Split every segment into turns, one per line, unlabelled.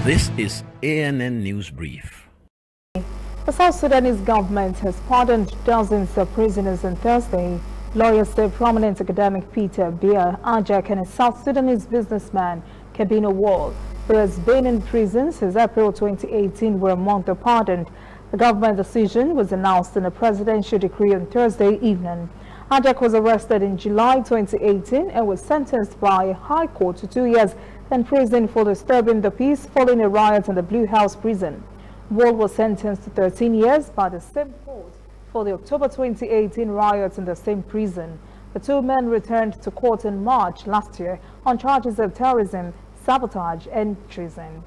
This is ANN News Brief.
The South Sudanese government has pardoned dozens of prisoners on Thursday. Lawyers say prominent academic Peter Biya Ajak and a South Sudanese businessman Kabino Wall, who has been in prison since April 2018, were among the pardoned. The government decision was announced in a presidential decree on Thursday evening. Ajak was arrested in July 2018 and was sentenced by a high court to 2 years in prison for disturbing the peace following a riot in the Blue House prison. Wall was sentenced to 13 years by the same court for the October 2018 riots in the same prison. The two men returned to court in March last year on charges of terrorism, sabotage and treason.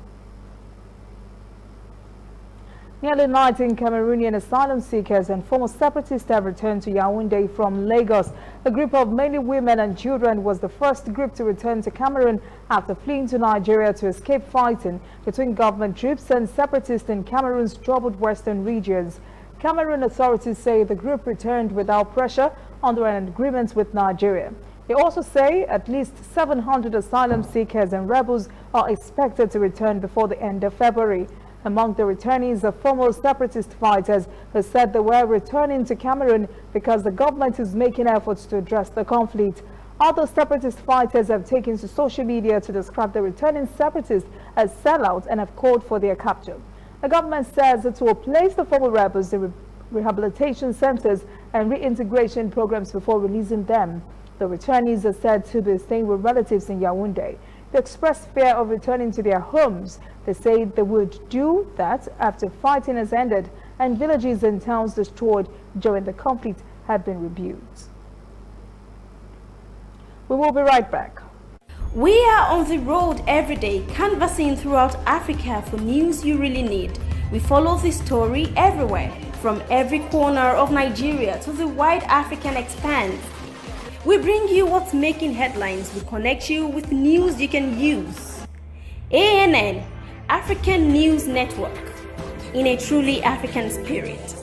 Nearly 19 Cameroonian asylum-seekers and former separatists have returned to Yaoundé from Lagos. A group of mainly women and children was the first group to return to Cameroon after fleeing to Nigeria to escape fighting between government troops and separatists in Cameroon's troubled western regions. Cameroon authorities say the group returned without pressure under an agreement with Nigeria. They also say at least 700 asylum-seekers and rebels are expected to return before the end of February. Among the returnees are former separatist fighters who said they were returning to Cameroon because the government is making efforts to address the conflict. Other separatist fighters have taken to social media to describe the returning separatists as sellouts and have called for their capture. The government says it will place the former rebels in rehabilitation centers and reintegration programs before releasing them. The returnees are said to be staying with relatives in Yaoundé. They expressed fear of returning to their homes. They say they would do that after fighting has ended and villages and towns destroyed during the conflict have been rebuilt. We will be right back.
We are on the road every day, canvassing throughout Africa for news you really need. We follow this story everywhere, from every corner of Nigeria to the wide African expanse. We bring you what's making headlines. We connect you with news you can use. ANN, African News Network, in a truly African spirit.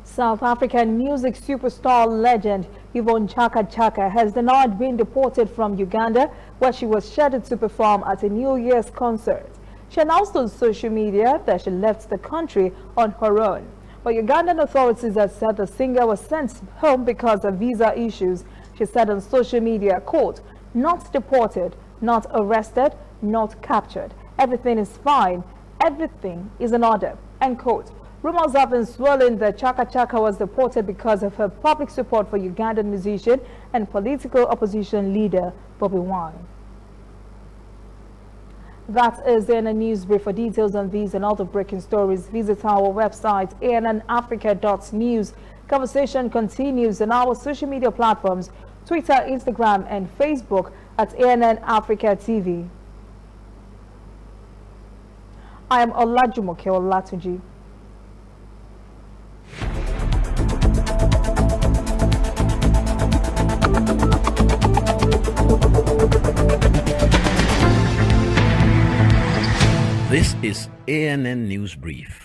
South African music superstar legend Yvonne Chaka Chaka has denied being deported from Uganda, where she was scheduled to perform at a New Year's concert. She announced on social media that she left the country on her own. But Ugandan authorities have said the singer was sent home because of visa issues. She said on social media, quote, "Not deported, not arrested, not captured. Everything is fine. Everything is in order," end quote. Rumors have been swirling that Chaka Chaka was deported because of her public support for Ugandan musician and political opposition leader Bobi Wine. That is in a news brief. For details on these and other breaking stories, visit our website annafrica.news. Conversation continues on our social media platforms, Twitter, Instagram and Facebook at ANN Africa TV. I am Olajumoke Olatunji.
This is ANN News Brief.